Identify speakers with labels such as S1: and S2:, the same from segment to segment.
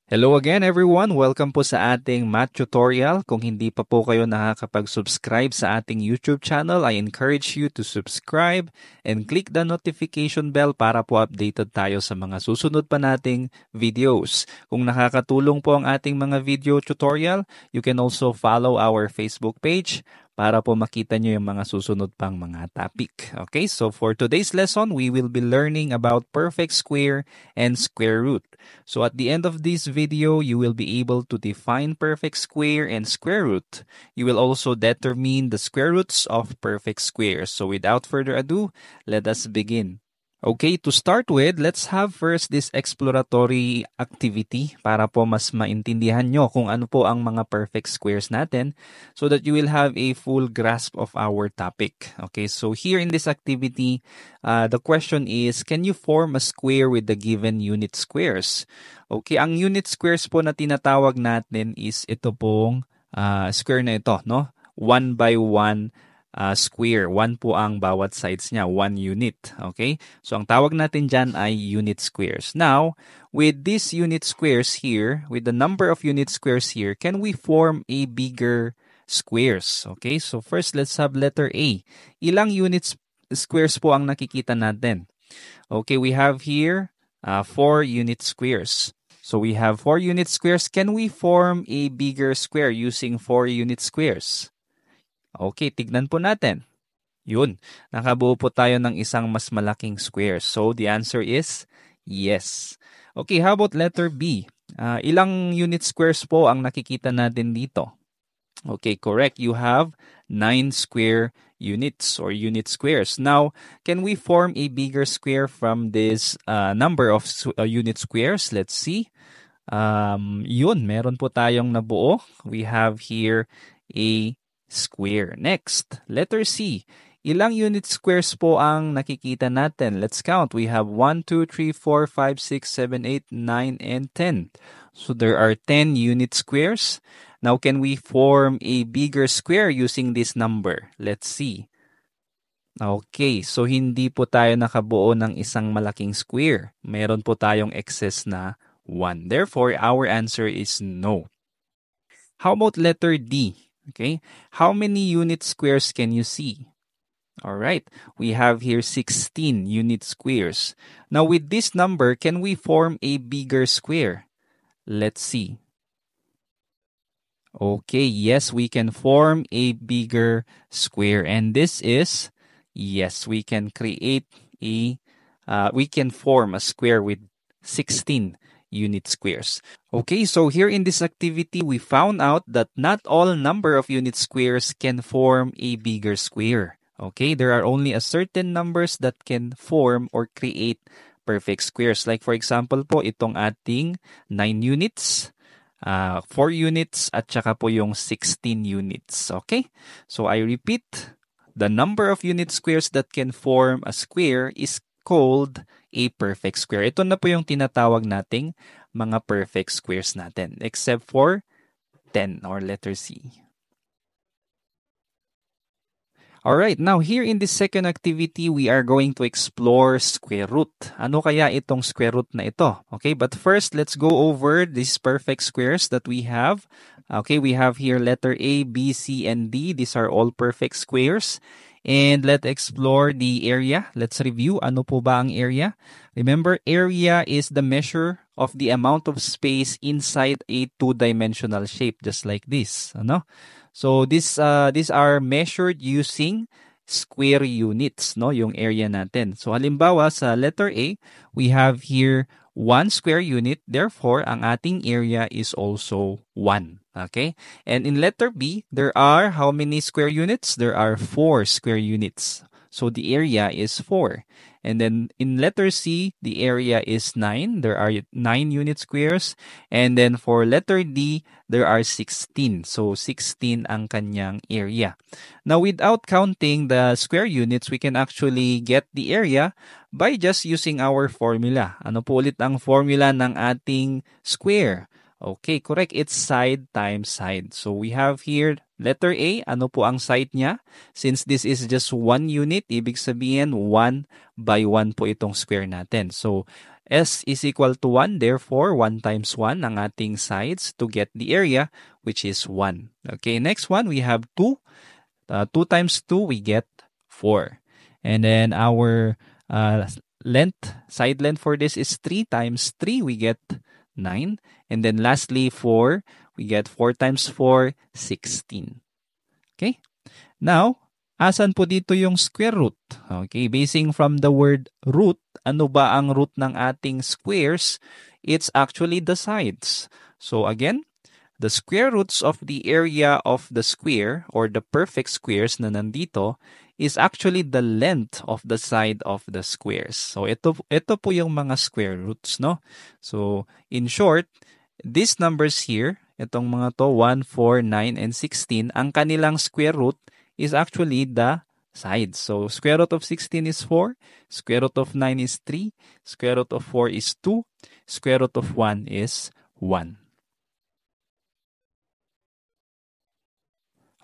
S1: Hello again everyone! Welcome po sa ating math tutorial. Kung hindi pa po kayo nakakapag-subscribe sa ating YouTube channel, I encourage you to subscribe and click the notification bell para po updated tayo sa mga susunod pa nating videos. Kung nakakatulong po ang ating mga video tutorial, you can also follow our Facebook page para po makita nyo yung mga susunod pang mga topic. Okay, so for today's lesson, we will be learning about perfect square and square root. So at the end of this video, you will be able to define perfect square and square root. You will also determine the square roots of perfect squares. So without further ado, let us begin. Okay, to start with, let's have first this exploratory activity para po mas maintindihan nyo kung ano po ang mga perfect squares natin so that you will have a full grasp of our topic. Okay, so here in this activity, the question is, can you form a square with the given unit squares? Okay, ang unit squares po na tinatawag natin is ito pong square na ito, no? 1 by 1 square. 1 po ang bawat sides niya, 1 unit. Okay? So, ang tawag natin dyan ay unit squares. Now, with these unit squares here, with the number of unit squares here, can we form a bigger squares? Okay? So, first, let's have letter A. Ilang unit squares po ang nakikita natin? Okay, we have here 4 unit squares. So, we have 4 unit squares. Can we form a bigger square using 4 unit squares? Okay, tignan po natin. Yun, nakabuo po tayo ng isang mas malaking square. So, the answer is yes. Okay, how about letter B? Ilang unit squares po ang nakikita natin dito? Okay, correct. You have 9 square units or unit squares. Now, can we form a bigger square from this number of unit squares? Let's see. Yun, meron po tayong nabuo. We have here a square. Next, letter C. Ilang unit squares po ang nakikita natin? Let's count. We have 1, 2, 3, 4, 5, 6, 7, 8, 9, and 10. So there are 10 unit squares. Now, can we form a bigger square using this number? Let's see. Okay, so hindi po tayo nakabuo ng isang malaking square. Meron po tayong excess na 1. Therefore, our answer is no. How about letter D? Okay, how many unit squares can you see? All right, we have here 16 unit squares. Now with this number, can we form a bigger square? Let's see. Okay, yes, we can form a bigger square. And this is, yes, we can create we can form a square with 16 unit squares. Okay, so here in this activity, we found out that not all number of unit squares can form a bigger square. Okay, there are only a certain numbers that can form or create perfect squares. Like for example po, itong ating 9 units, 4 units, at saka po yung 16 units. Okay, so I repeat, the number of unit squares that can form a square is called a perfect square. Ito na po yung tinatawag nating mga perfect squares natin, except for 10 or letter C. Alright, now here in this second activity, we are going to explore square root. Ano kaya itong square root na ito? Okay, but first, let's go over these perfect squares that we have. Okay, we have here letter A, B, C, and D. These are all perfect squares. And let's explore the area. Let's review. Ano po ba ang area? Remember, area is the measure of the amount of space inside a two-dimensional shape, just like this. Ano? So these are measured using square units, no? Yung area natin. So halimbawa sa letter A, we have here 1 square unit. Therefore, ang ating area is also 1. Okay? And in letter B, there are how many square units? There are 4 square units. So the area is 4. And then in letter C, the area is 9. There are 9 unit squares. And then for letter D, there are 16. So 16 ang kanyang area. Now without counting the square units, we can actually get the area by just using our formula. Ano po ulit ang formula ng ating square? Okay, correct. It's side times side. So we have here letter A. Ano po ang side niya? Since this is just 1 unit, ibig sabihin 1 by 1 po itong square natin. So S is equal to 1, therefore 1 times 1 ang ating sides to get the area, which is 1. Okay, next one, we have 2. 2 times 2, we get 4. And then our side length for this is 3 times 3, we get 9. And then lastly, 4, we get 4 times 4, 16. Okay? Now, asan po dito yung square root? Okay, basing from the word root, ano ba ang root ng ating squares? It's actually the sides. So again, the square roots of the area of the square or the perfect squares na nandito is actually the length of the side of the squares. So ito po yung mga square roots, no? So in short, these numbers here, itong mga to 1, 4, 9, and 16, ang kanilang square root is actually the sides. So square root of 16 is 4, square root of 9 is 3, square root of 4 is 2, square root of 1 is 1.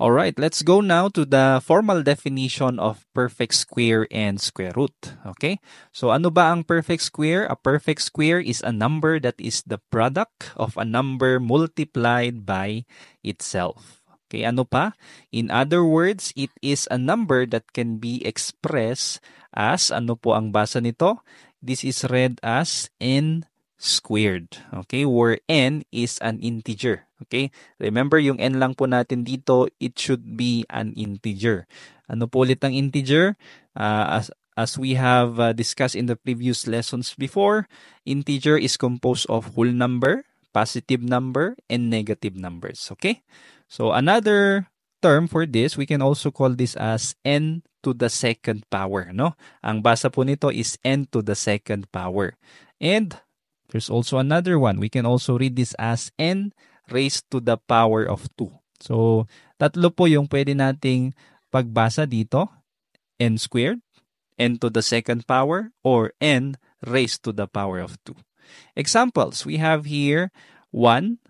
S1: Alright, let's go now to the formal definition of perfect square and square root. Okay? So ano ba ang perfect square? A perfect square is a number that is the product of a number multiplied by itself. Okay, ano pa? In other words, it is a number that can be expressed as, ano po ang basa nito? This is read as n squared. Okay, where n is an integer. Okay, remember yung n lang po natin dito, it should be an integer. Ano po ulit ang integer? As we have discussed in the previous lessons before, integer is composed of whole number, positive number, and negative numbers. Okay, so another term for this, we can also call this as n to the second power. No, ang basa po nito is n to the second power. And there's also another one. We can also read this as n raised to the power of 2. So, tatlo po yung pwede nating pagbasa dito. N squared, n to the second power, or n raised to the power of 2. Examples, we have here 1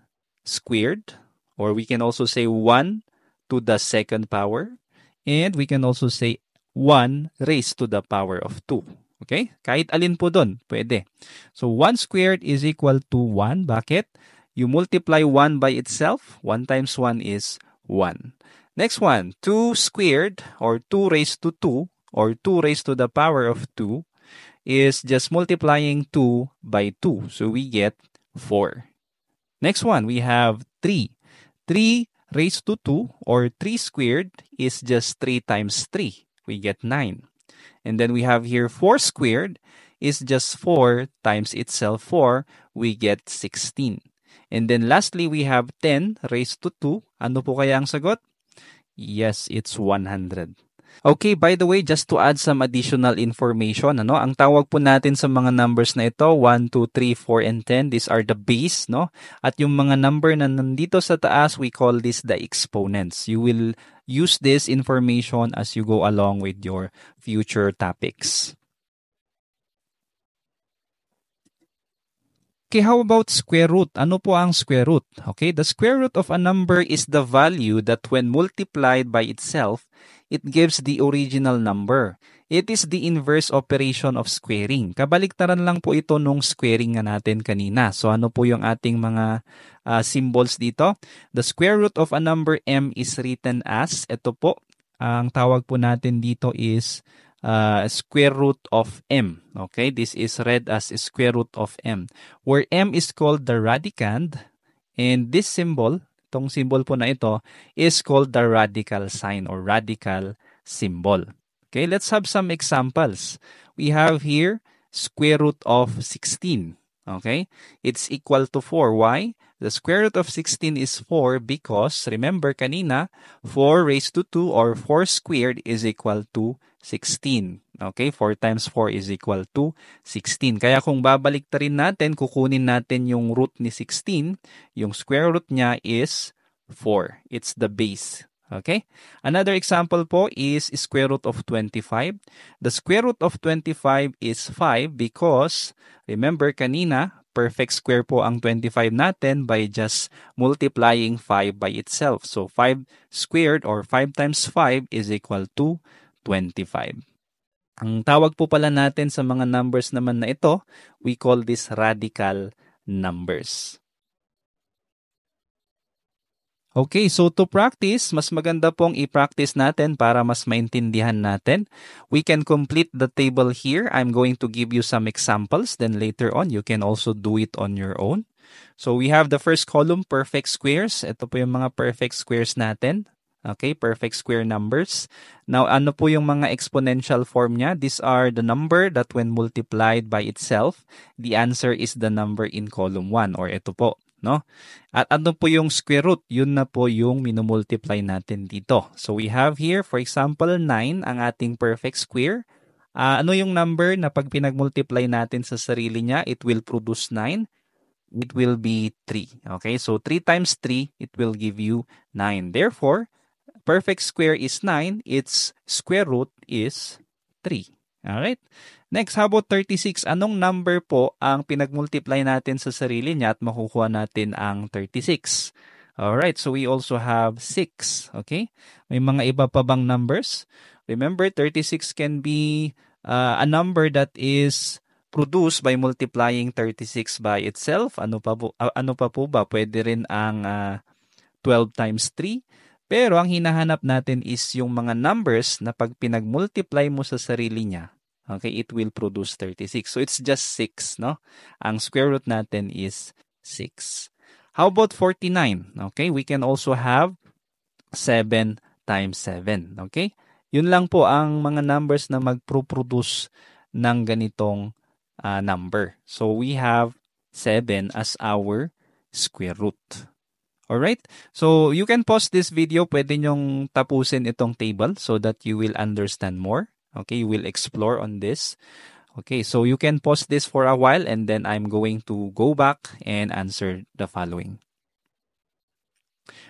S1: squared, or we can also say 1 to the second power, and we can also say 1 raised to the power of 2. Okay? Kahit alin po doon, pwede. So, 1 squared is equal to 1. Bakit? You multiply 1 by itself. 1 times 1 is 1. Next one, 2 squared, or 2 raised to 2, or 2 raised to the power of 2, is just multiplying 2 by 2. So, we get 4. Next one, we have 3. 3 raised to 2, or 3 squared, is just 3 times 3. We get 9. And then we have here 4 squared is just 4 times itself 4. We get 16. And then lastly, we have 10 raised to 2. Ano po kaya ang sagot? Yes, it's 100. Okay, by the way, just to add some additional information, ang tawag po natin sa mga numbers na ito, 1, 2, 3, 4, and 10, these are the base, no? At yung mga number na nandito sa taas, we call this the exponents. You will use this information as you go along with your future topics. Okay, how about square root? Ano po ang square root? Okay, the square root of a number is the value that when multiplied by itself, it gives the original number. It is the inverse operation of squaring. Kabaliktaran lang po ito nung squaring nga natin kanina. So ano po yung ating mga symbols dito? The square root of a number m is written as, ito po, ang tawag po natin dito is square root of m. Okay, this is read as square root of m, where m is called the radicand, and this symbol, itong symbol po na ito, is called the radical sign or radical symbol. Okay, let's have some examples. We have here square root of 16. Okay, it's equal to 4. Why? The square root of 16 is 4 because, remember kanina, 4 raised to 2 or 4 squared is equal to 16. Okay, 4 times 4 is equal to 16. Kaya kung babaliktarin natin, kukunin natin yung root ni 16, yung square root niya is 4. It's the base. Okay? Another example po is square root of 25. The square root of 25 is 5 because, remember kanina, perfect square po ang 25 natin by just multiplying 5 by itself. So 5 squared or 5 times 5 is equal to 25. Ang tawag po pala natin sa mga numbers naman na ito, we call this radical numbers. Okay, so to practice, mas maganda pong i-practice natin para mas maintindihan natin. We can complete the table here. I'm going to give you some examples. Then later on, you can also do it on your own. So we have the first column, perfect squares. Ito po yung mga perfect squares natin. Okay, perfect square numbers. Now, ano po yung mga exponential form niya? These are the number that when multiplied by itself, the answer is the number in column 1 or ito po. No? At ano po yung square root? Yun na po yung minumultiply natin dito. So we have here, for example, 9 ang ating perfect square. Ano yung number na pag pinagmultiply natin sa sarili niya, it will produce 9? It will be 3. Okay, so 3 times 3, it will give you 9. Therefore, perfect square is 9. Its square root is 3. Alright? Next, how about 36? Anong number po ang pinagmultiply natin sa sarili niya at makukuha natin ang 36? Alright, so we also have 6. Okay? May mga iba pa bang numbers? Remember, 36 can be a number that is produced by multiplying 36 by itself. Ano pa po ba? Pwede rin ang 12 times 3. Pero ang hinahanap natin is yung mga numbers na pag pinagmultiply mo sa sarili niya, okay, it will produce 36. So it's just 6, no? Ang square root natin is 6. How about 49? Okay, we can also have 7 times 7. Okay? Yun lang po ang mga numbers na magproproduce ng ganitong number. So we have 7 as our square root. Alright? So you can pause this video. Pwede nyong tapusin itong table so that you will understand more. Okay, you will explore on this. Okay, so you can pause this for a while and then I'm going to go back and answer the following.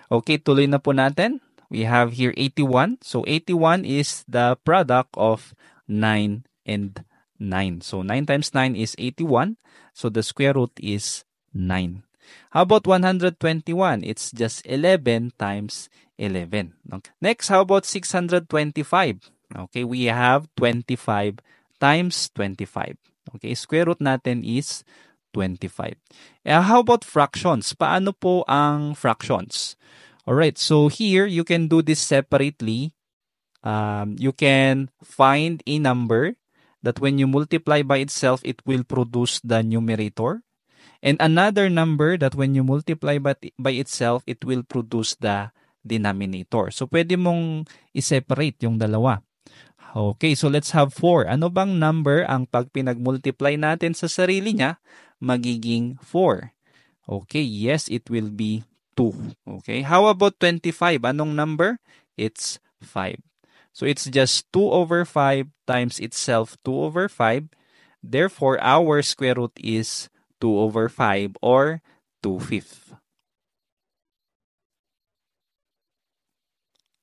S1: Okay, tuloy na po natin. We have here 81. So 81 is the product of 9 and 9. So 9 times 9 is 81. So the square root is 9. How about 121? It's just 11 times 11. Okay. Next, how about 625? Okay, we have 25 times 25. Okay, square root natin is 25. How about fractions? Paano po ang fractions? Alright, so here you can do this separately. You can find a number that when you multiply by itself, it will produce the numerator. And another number that when you multiply by itself, it will produce the denominator. So, pwede mong i-separate yung dalawa. Okay, so let's have 4. Ano bang number ang pag pinag-multiply natin sa sarili niya, magiging 4? Okay, yes, it will be 2. Okay, how about 25? Anong number? It's 5. So, it's just 2 over 5 times itself 2 over 5. Therefore, our square root is 2 over 5 or 2/5.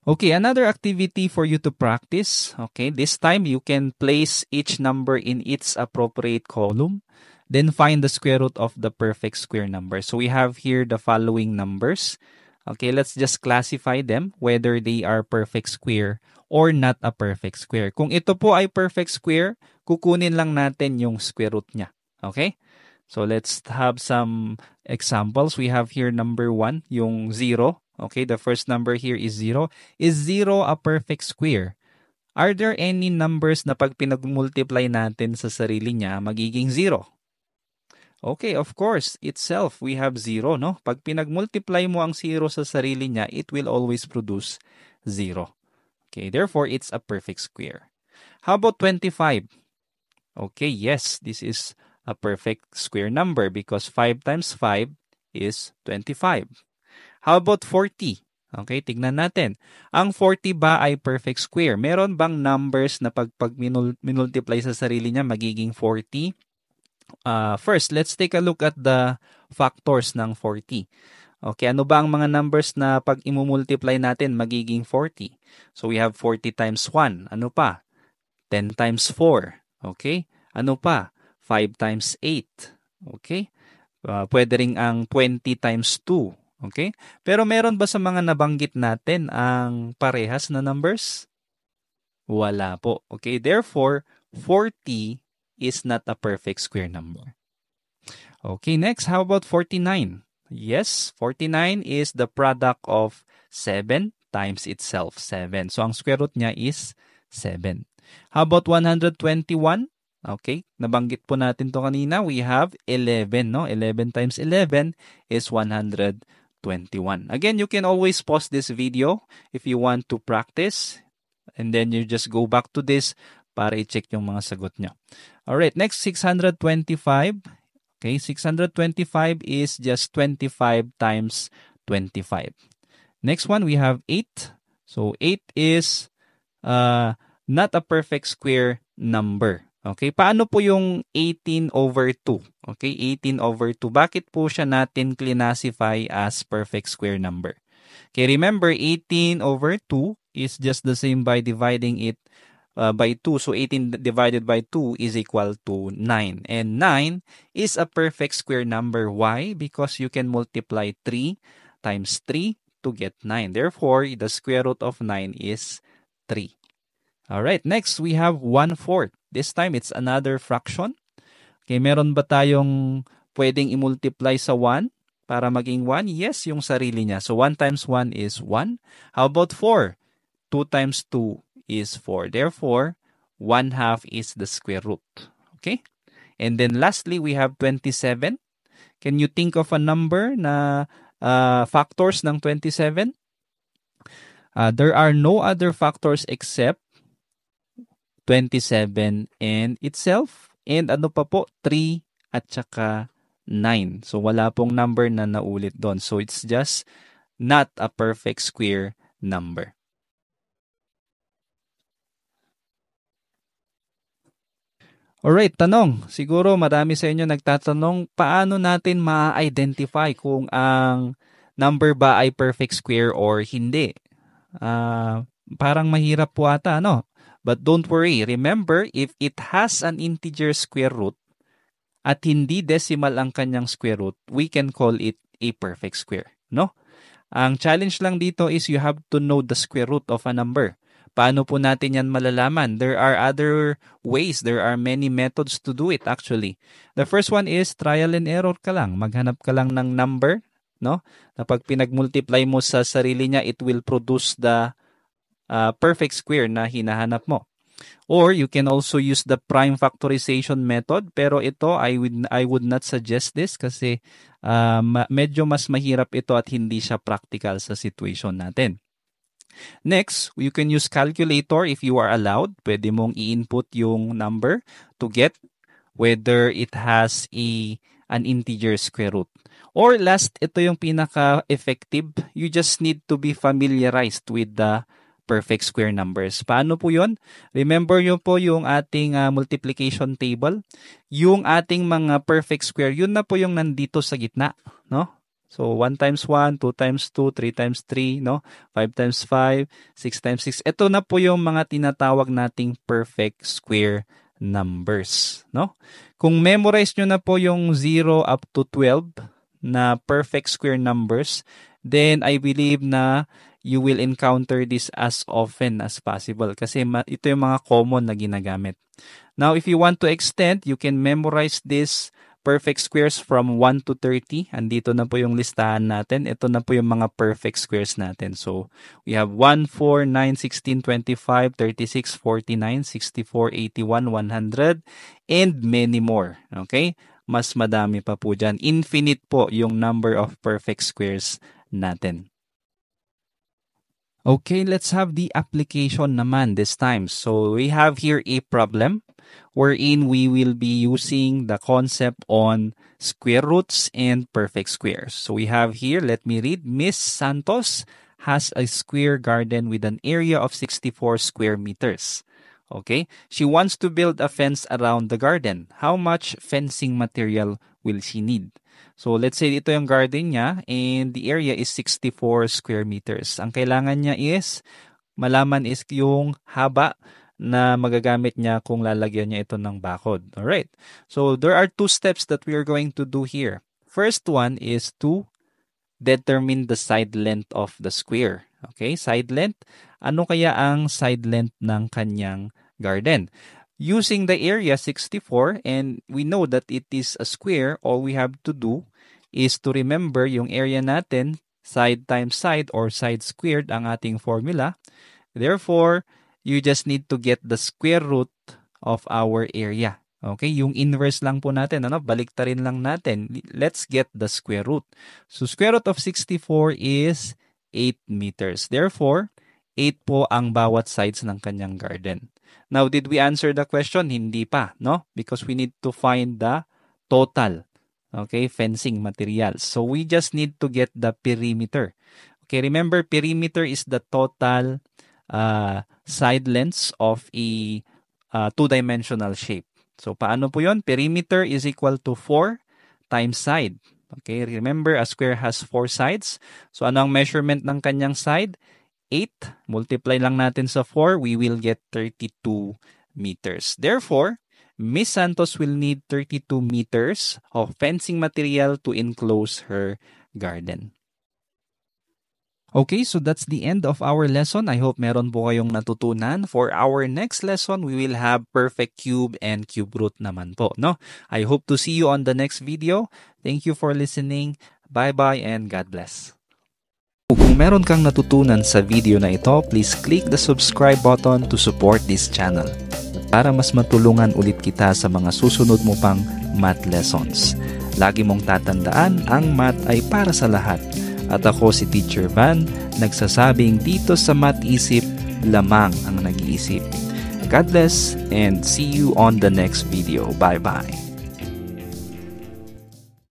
S1: Okay, another activity for you to practice. Okay, this time you can place each number in its appropriate column. Then find the square root of the perfect square number. So we have here the following numbers. Okay, let's just classify them whether they are perfect square or not a perfect square. Kung ito po ay perfect square, kukunin lang natin yung square root niya. Okay? So let's have some examples. We have here number 1, yung 0. Okay, the first number here is 0. Is 0 a perfect square? Are there any numbers na pag pinag-multiply natin sa sarili niya, magiging 0? Okay, of course, itself, we have 0, no? Pag pinag-multiply mo ang 0 sa sarili niya, it will always produce 0. Okay, therefore, it's a perfect square. How about 25? Okay, yes, this is a perfect square number because 5 times 5 is 25. How about 40? Okay, tignan natin. Ang 40 ba ay perfect square? Meron bang numbers na pag minultiply sa sarili niya magiging 40? First, let's take a look at the factors ng 40. Okay, ano ba ang mga numbers na pag imumultiply natin magiging 40? So we have 40 times 1. Ano pa? 10 times 4. Okay? Ano pa? 5 times 8. Okay? Pwede ring ang 20 times 2. Okay? Pero meron ba sa mga nabanggit natin ang parehas na numbers? Wala po. Okay, therefore, 40 is not a perfect square number. Okay, next, how about 49? Yes, 49 is the product of 7 times itself, 7. So, ang square root niya is 7. How about 121? Okay, nabanggit po natin to kanina. We have 11, no? 11 times 11 is 121. Again, you can always pause this video if you want to practice. And then you just go back to this para i-check yung mga sagot nyo. Alright, next, 625. Okay, 625 is just 25 times 25. Next one, we have 8. So, 8 is not a perfect square number. Okay, paano po yung 18 over 2? Okay, 18 over 2. Bakit po siya natin classify as perfect square number? Okay, remember, 18 over 2 is just the same by dividing it by 2. So, 18 divided by 2 is equal to 9. And 9 is a perfect square number. Why? Because you can multiply 3 times 3 to get 9. Therefore, the square root of 9 is 3. Alright, next we have 1/4. This time, it's another fraction. Okay, meron ba tayong pwedeng i-multiply sa 1 para maging 1? Yes, yung sarili niya. So, 1 times 1 is 1. How about 4? 2 times 2 is 4. Therefore, 1/2 is the square root. Okay? And then lastly, we have 27. Can you think of a number na factors ng 27? There are no other factors except 27 and itself. And ano pa po? 3 at saka 9. So, wala pong number na naulit doon. So, it's just not a perfect square number. Alright, tanong. Siguro marami sa inyo nagtatanong, paano natin ma-identify kung ang number ba ay perfect square or hindi? Parang mahirap po ata, no? But don't worry. Remember, if it has an integer square root at hindi decimal ang kanyang square root, we can call it a perfect square, no? Ang challenge lang dito is you have to know the square root of a number. Paano po natin yan malalaman? There are other ways. There are many methods to do it actually. The first one is trial and error ka lang. Maghanap ka lang ng number, no? Na pag pinag-multiply mo sa sarili niya, it will produce the perfect square na hinahanap mo. Or you can also use the prime factorization method, pero ito I would not suggest this kasi medyo mas mahirap ito at hindi siya practical sa situation natin. Next, you can use calculator if you are allowed. Pwede mong i-input yung number to get whether it has an integer square root. Or last, ito yung pinaka-effective. You just need to be familiarized with the perfect square numbers. Paano po yun? Remember yun po yung ating multiplication table. Yung ating mga perfect square, yun na po yung nandito sa gitna, no? So, 1 times 1, 2 times 2, 3 times 3, no? 5 times 5, 6 times 6. Ito na po yung mga tinatawag nating perfect square numbers, no? Kung memorize nyo na po yung 0 up to 12 na perfect square numbers, then I believe na you will encounter this as often as possible kasi ito yung mga common na ginagamit. Now, if you want to extend, you can memorize this perfect squares from 1 to 30. Andito na po yung listahan natin. Ito na po yung mga perfect squares natin. So, we have 1, 4, 9, 16, 25, 36, 49, 64, 81, 100, and many more. Okay? Mas madami pa po dyan. Infinite po yung number of perfect squares natin. Okay, let's have the application naman this time. So, we have here a problem wherein we will be using the concept on square roots and perfect squares. So, we have here, let me read, Miss Santos has a square garden with an area of 64 square meters. Okay, she wants to build a fence around the garden. How much fencing material will she need? So, let's say ito yung garden niya and the area is 64 square meters. Ang kailangan niya is, malaman is yung haba na magagamit niya kung lalagyan niya ito ng bakod. Alright. So, there are two steps that we are going to do here. First one is to determine the side length of the square. Okay, side length. Ano kaya ang side length ng kanyang garden? Using the area 64 and we know that it is a square, all we have to do is to remember yung area natin, side times side or side squared ang ating formula. Therefore, you just need to get the square root of our area. Okay, yung inverse lang po natin, baliktarin lang natin. Let's get the square root. So, square root of 64 is 8 meters. Therefore, 8 po ang bawat sides ng kanyang garden. Now, did we answer the question? Hindi pa, no? Because we need to find the total, okay, fencing materials. So, we just need to get the perimeter. Okay, remember, perimeter is the total side lengths of a two-dimensional shape. So, paano po yun? Perimeter is equal to 4 times side. Okay, remember, a square has 4 sides. So, ano ang measurement ng kanyang side? 8. Multiply lang natin sa 4, we will get 32 meters. Therefore, Miss Santos will need 32 meters of fencing material to enclose her garden. Okay, so that's the end of our lesson. I hope meron po kayong natutunan. For our next lesson, we will have perfect cube and cube root naman po, no? I hope to see you on the next video. Thank you for listening. Bye-bye and God bless. Kung meron kang natutunan sa video na ito, please click the subscribe button to support this channel para mas matulungan ulit kita sa mga susunod mo pang math lessons. Lagi mong tatandaan, ang math ay para sa lahat. At ako si Teacher Van, nagsasabing dito sa Math Isip, lamang ang nag-iisip. God bless and see you on the next video. Bye-bye.